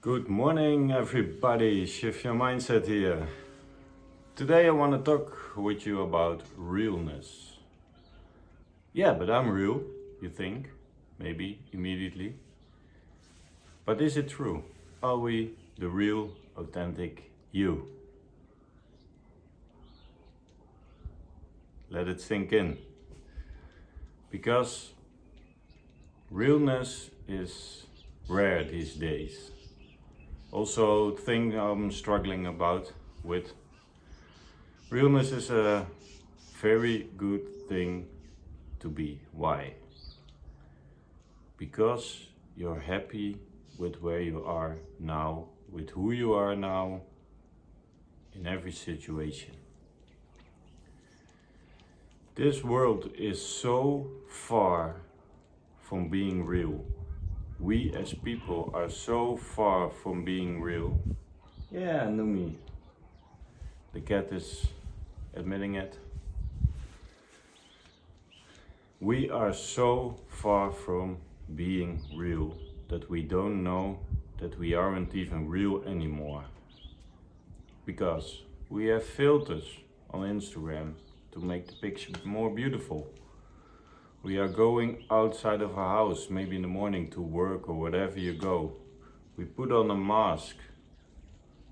Good morning, everybody. Shift your mindset here. Today I want to talk with you about realness. Yeah, but I'm real, you think, maybe immediately. But is it true? Are we the real, authentic you? Let it sink in. Because realness is rare these days. Also, thing I'm struggling with. Realness is a very good thing to be. Why? Because you're happy with where you are now, with who you are now, in every situation. This world is so far from being real. We as people are so far from being real. Yeah, Numi. The cat is admitting it. We are so far from being real that we don't know that we aren't even real anymore. Because we have filters on Instagram to make the picture more beautiful. We are going outside of our house, maybe in the morning to work or wherever you go. We put on a mask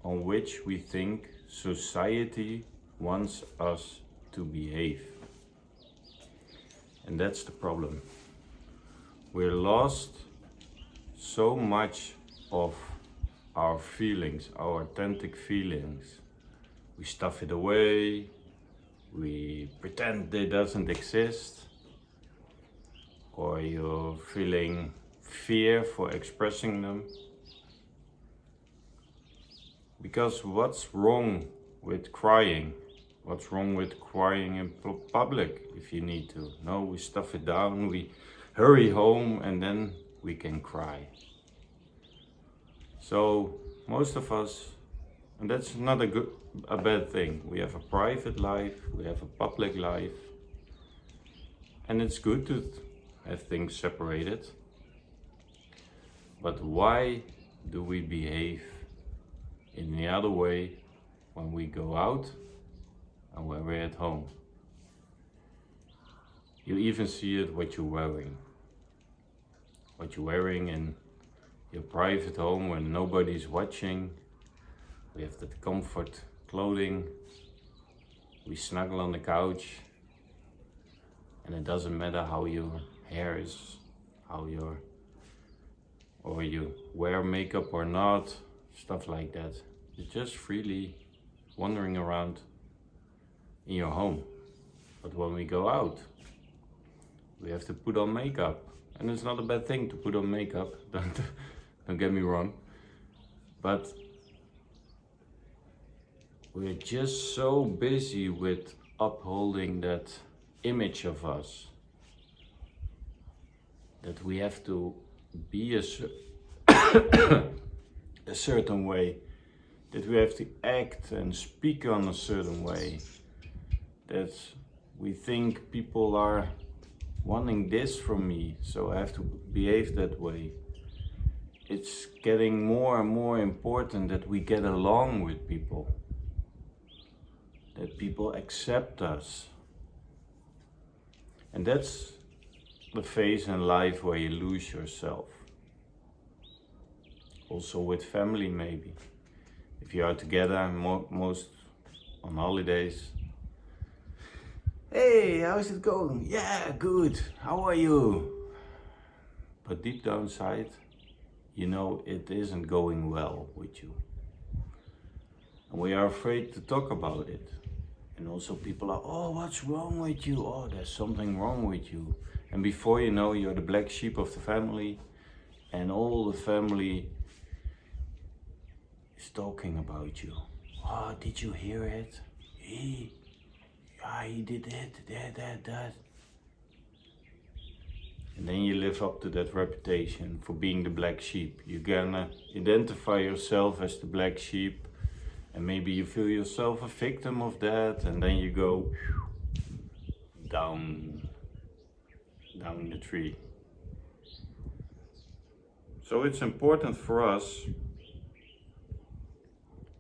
on which we think society wants us to behave. And that's the problem. We're lost so much of our feelings, our authentic feelings. We stuff it away, we pretend it doesn't exist, or you're feeling fear for expressing them. Because what's wrong with crying? What's wrong with crying in public if you need to? No, we stuff it down, we hurry home and then we can cry. So most of us, and that's not a bad thing. We have a private life, we have a public life, and it's good to have things separated. But why do we behave in the other way when we go out and when we're at home? You even see it what you're wearing. What you're wearing in your private home when nobody's watching. We have that comfort clothing. We snuggle on the couch. And it doesn't matter how your hair is, or you wear makeup or not, stuff like that. You're just freely wandering around in your home. But when we go out, we have to put on makeup. And it's not a bad thing to put on makeup, don't get me wrong. But we're just so busy with upholding that image of us that we have to be a certain way, that we have to act and speak on a certain way, that we think people are wanting this from me, so I have to behave that way. It's getting more and more important that we get along with people, that people accept us. And that's the phase in life where you lose yourself. Also with family maybe. If you are together, most on holidays. Hey, how's it going? Yeah, good. How are you? But deep down inside, you know it isn't going well with you. And we are afraid to talk about it. And also people are, oh, what's wrong with you? Oh, there's something wrong with you. And before you know, you're the black sheep of the family. And all the family is talking about you. Oh, did you hear it? He did it, that. And then you live up to that reputation for being the black sheep. You're gonna identify yourself as the black sheep. And maybe you feel yourself a victim of that, and then you go down the tree. So it's important for us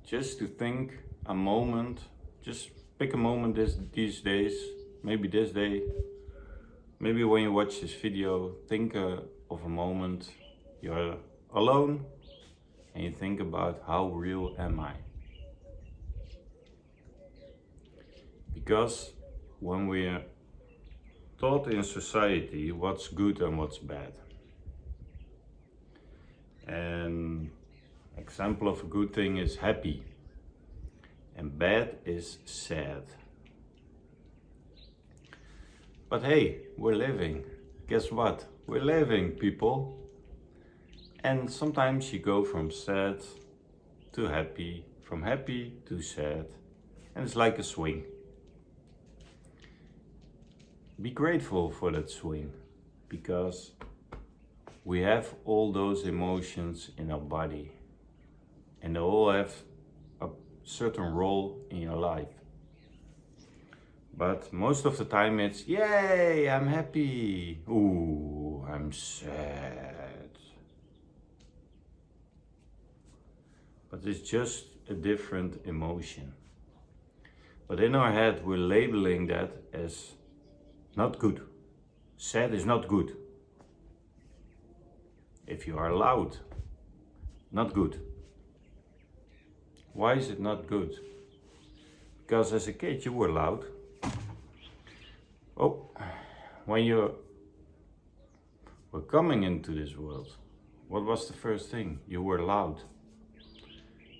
just to think a moment, just pick a moment these days, maybe this day, maybe when you watch this video, think of a moment you're alone and you think about how real am I? Because when we're taught in society what's good and what's bad, and example of a good thing is happy and bad is sad. But hey, we're living. Guess what? We're living, people. And sometimes you go from sad to happy, from happy to sad, and it's like a swing. Be grateful for that swing, because we have all those emotions in our body, and they all have a certain role in your life. But most of the time it's, yay, I'm happy. Ooh, I'm sad. But it's just a different emotion. But in our head we're labeling that as not good. Sad is not good. If you are loud, not good. Why is it not good? Because as a kid you were loud. Oh, when you were coming into this world, what was the first thing? You were loud.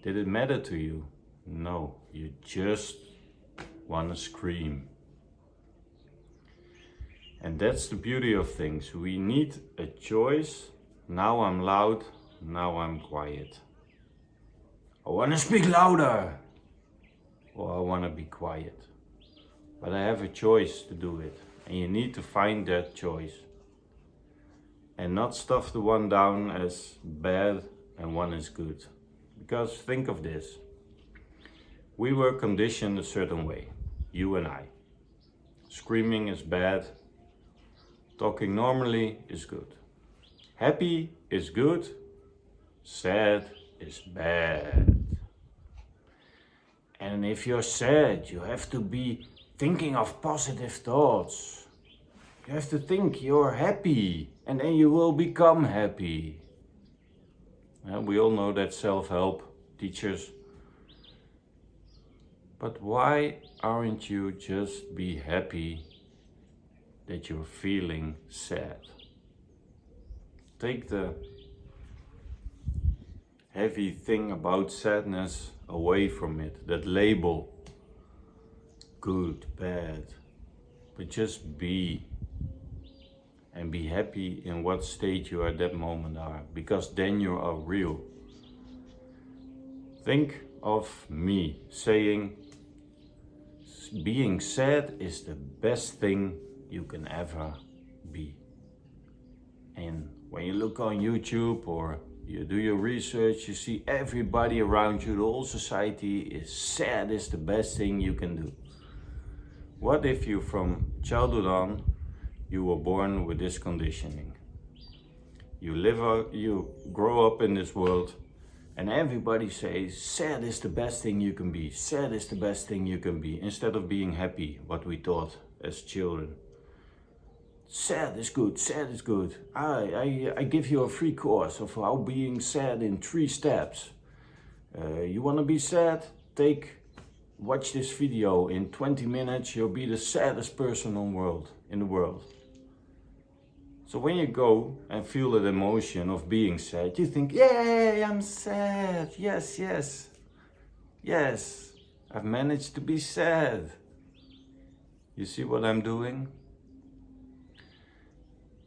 Did it matter to you? No, you just want to scream. And that's the beauty of things. We need a choice. Now I'm loud, now I'm quiet. I want to speak louder, or I want to be quiet. But I have a choice to do it, and you need to find that choice. And not stuff the one down as bad and one is good. Because think of this. We were conditioned a certain way, you and I. Screaming is bad. Talking normally is good. Happy is good. Sad is bad. And if you're sad, you have to be thinking of positive thoughts. You have to think you're happy, and then you will become happy. We all know that self-help teachers. But why aren't you just be happy that you're feeling sad? Take the heavy thing about sadness away from it, that label, good, bad, but just be, and be happy in what state you at that moment are, because then you are real. Think of me saying, being sad is the best thing you can ever be. And when you look on YouTube or you do your research, you see everybody around you, the whole society is sad is the best thing you can do. What if you from childhood on, you were born with this conditioning? You grow up in this world and everybody says sad is the best thing you can be, sad is the best thing you can be, instead of being happy, what we thought as children. Sad is good, sad is good. I give you a free course of how being sad in 3 steps. You want to be sad? Watch this video. In 20 minutes you'll be the saddest person in the world. So when you go and feel that emotion of being sad, you think, yay, I'm sad. Yes, yes, yes, I've managed to be sad. You see what I'm doing?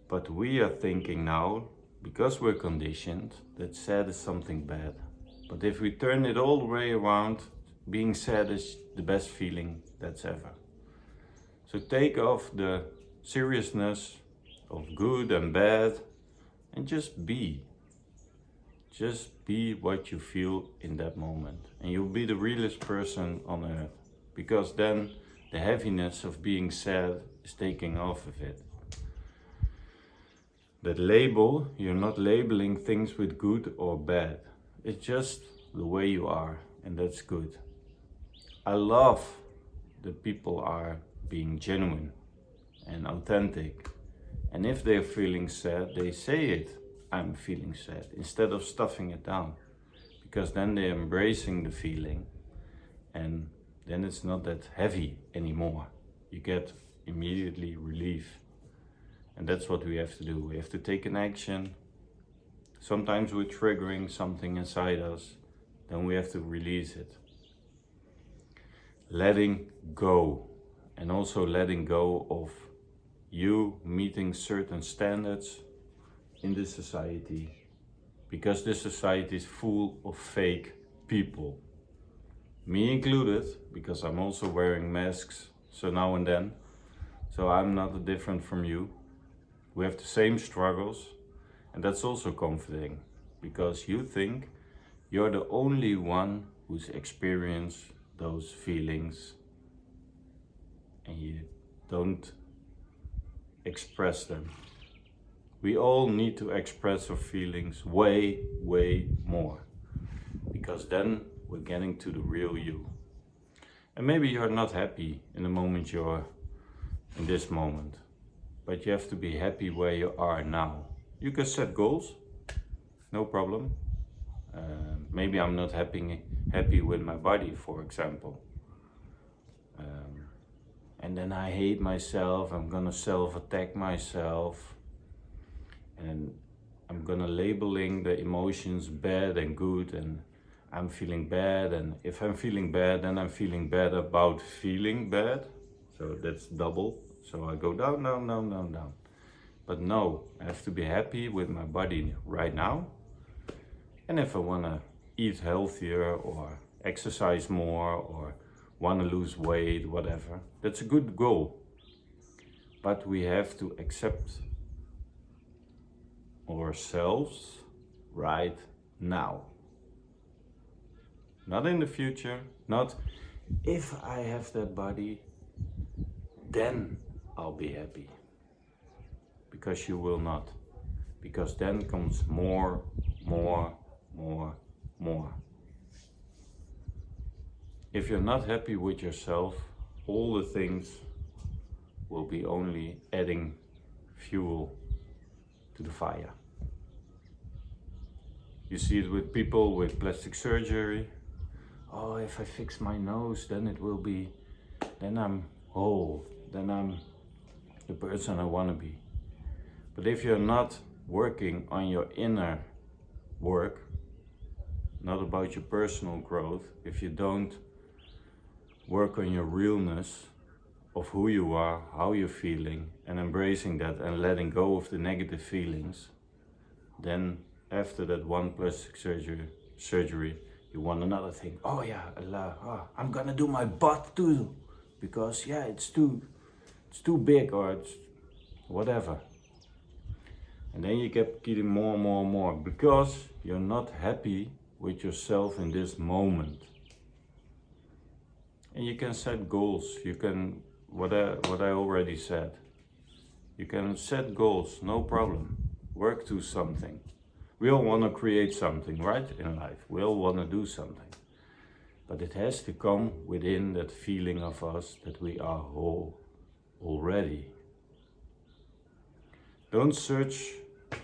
But we are thinking now, because we're conditioned, that sad is something bad. But if we turn it all the way around, being sad is the best feeling that's ever. So take off the seriousness of good and bad and just be. Just be what you feel in that moment. And you'll be the realest person on earth. Because then the heaviness of being sad is taking off of it. That label, you're not labeling things with good or bad. It's just the way you are. and that's good. I love that people are being genuine and authentic. And if they're feeling sad, they say it. I'm feeling sad, instead of stuffing it down. Because then they're embracing the feeling, and then it's not that heavy anymore. You get immediately relief. And that's what we have to do. We have to take an action. Sometimes we're triggering something inside us, then we have to release it. Letting go, and also letting go of you meeting certain standards in this society, because this society is full of fake people. Me included, because I'm also wearing masks so now and then, so I'm not different from you. We have the same struggles, and that's also comforting, because you think you're the only one who's experienced those feelings and you don't express them. We all need to express our feelings way, way more, because then we're getting to the real you. And maybe you're not happy in the moment you're in this moment, but you have to be happy where you are now. You can set goals, no problem. Maybe I'm not happy with my body, for example. And then I hate myself, I'm gonna self-attack myself. And I'm gonna labeling the emotions bad and good, and I'm feeling bad, and if I'm feeling bad, then I'm feeling bad about feeling bad. So that's double. So I go down, down, down, down, down. But no, I have to be happy with my body right now. And if I wanna eat healthier or exercise more or wanna lose weight, whatever, that's a good goal. But we have to accept ourselves right now. Not in the future, not if I have that body, then I'll be happy. Because you will not. Because then comes more, more, more, more. If you're not happy with yourself, all the things will be only adding fuel to the fire. You see it with people with plastic surgery. Oh, if I fix my nose, then I'm whole, then I'm the person I want to be. But if you're not working on your inner work, not about your personal growth, if you don't work on your realness of who you are, how you're feeling, and embracing that and letting go of the negative feelings, then after that one plastic surgery, you want another thing. Oh yeah, I'm gonna do my butt too, because yeah, it's too big, or it's whatever. And then you keep getting more and more and more, because you're not happy with yourself in this moment. And you can set goals. You can, what I already said, you can set goals, no problem. Work to something. We all want to create something, right, in life. We all want to do something. But it has to come within that feeling of us that we are whole already. Don't search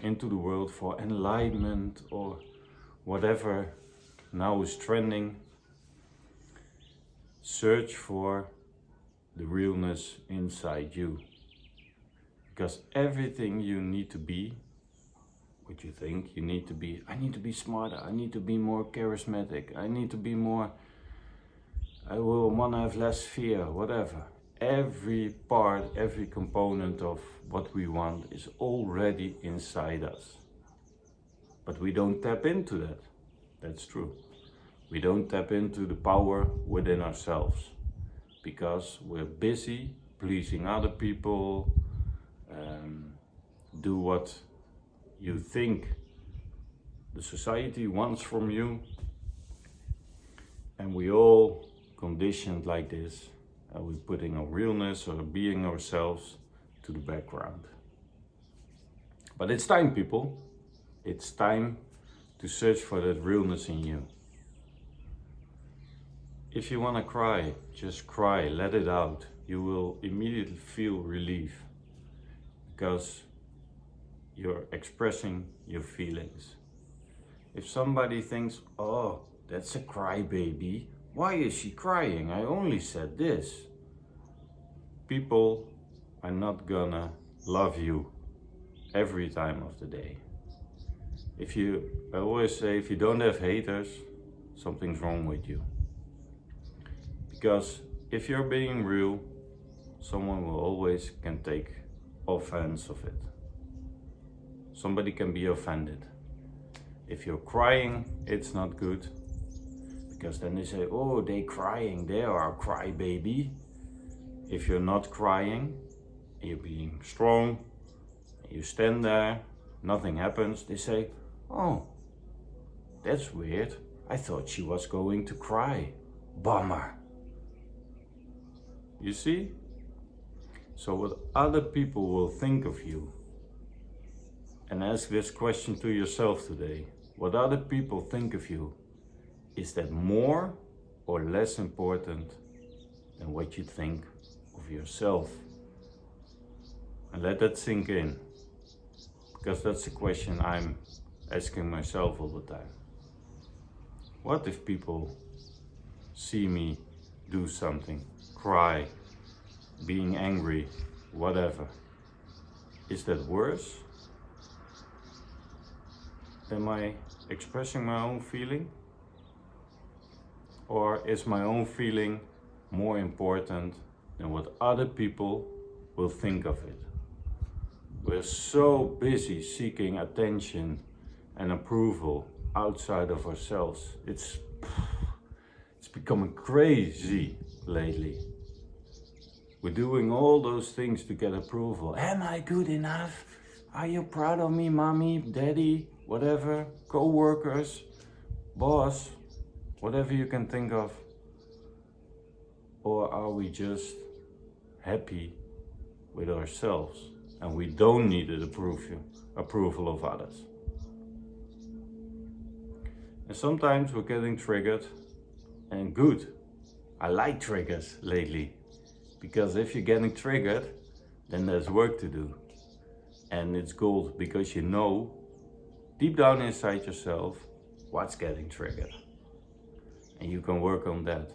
into the world for enlightenment or whatever now is trending. Search for the realness inside you. Because everything you need to be, what you think you need to be, I need to be smarter, I need to be more charismatic, I need to be more, I will want to have less fear, whatever. Every part, every component of what we want is already inside us. But we don't tap into that. That's true. We don't tap into the power within ourselves, because we're busy pleasing other people, do what you think the society wants from you, and we all conditioned like this. We're putting our realness or being ourselves to the background. But it's time, people. It's time to search for that realness in you. if you want to cry, just cry, let it out. You will immediately feel relief because you're expressing your feelings. If somebody thinks, oh, that's a crybaby, why is she crying? I only said this. People are not gonna love you every time of the day. I always say, if you don't have haters, something's wrong with you. Because if you're being real, someone will always can take offense of it. Somebody can be offended. If you're crying, it's not good. Because then they say, oh, they crying, they are a crybaby. If you're not crying, you're being strong, you stand there, nothing happens, they say, oh, that's weird. I thought she was going to cry. Bummer. You see? So what other people will think of you, and ask this question to yourself today. What other people think of you, is that more or less important than what you think of yourself? And let that sink in, because that's the question I'm asking myself all the time. What if people see me do something, cry, being angry, whatever? Is that worse than my expressing my own feeling? Or is my own feeling more important than what other people will think of it? We're so busy seeking attention and approval outside of ourselves. It's becoming crazy lately. We're doing all those things to get approval. Am I good enough? Are you proud of me, mommy, daddy, whatever, co-workers, boss, whatever you can think of? Or are we just happy with ourselves and we don't need the approval of others? And sometimes we're getting triggered, and good. I like triggers lately, because if you're getting triggered, then there's work to do. And it's gold, because you know deep down inside yourself what's getting triggered. And you can work on that.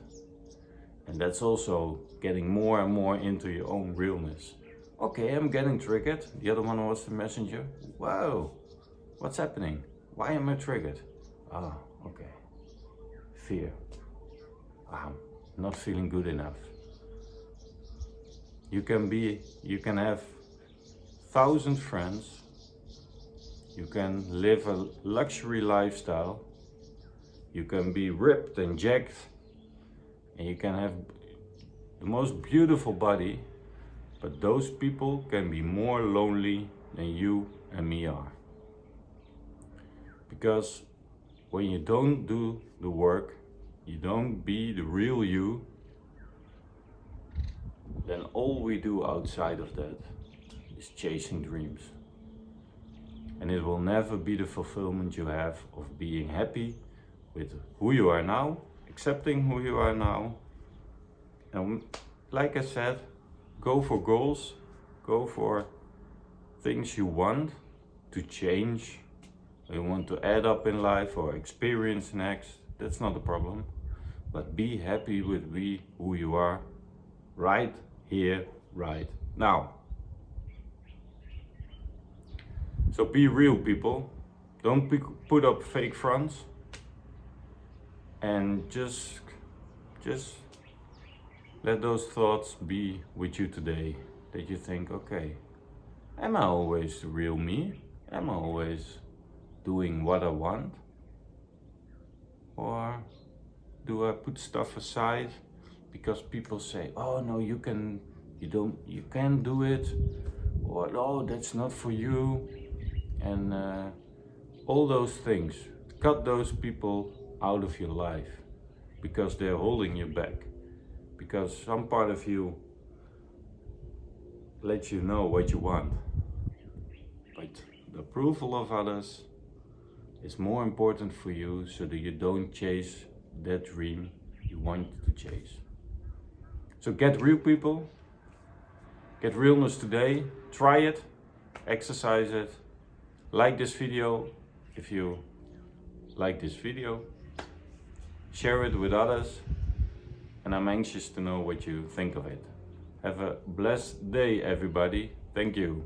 And that's also getting more and more into your own realness. Okay, I'm getting triggered. The other one was the messenger. Whoa, what's happening? Why am I triggered? Ah, okay. Fear. I'm not feeling good enough. You can have 1,000 friends. You can live a luxury lifestyle. You can be ripped and jacked. And you can have the most beautiful body. But those people can be more lonely than you and me are. Because when you don't do the work, you don't be the real you, then all we do outside of that is chasing dreams. And it will never be the fulfillment you have of being happy with who you are now, accepting who you are now. And like I said, go for goals, go for things you want to change, you want to add up in life or experience next. That's not a problem. But be happy with who you are right here, right now. So be real, people. Don't put up fake fronts, and just let those thoughts be with you today. That you think, okay, am I always the real me? Am I always doing what I want? Or do I put stuff aside because people say, oh no, you can't do it, or oh, that's not for you, and all those things. Cut those people out of your life because they're holding you back, because some part of you lets you know what you want, but the approval of others is more important for you, so that you don't chase that dream you want to chase. So get real, people. Get realness today. Try it. Exercise it. Like this video if you like this video. Share it with others. And I'm anxious to know what you think of it. Have a blessed day, everybody. Thank you.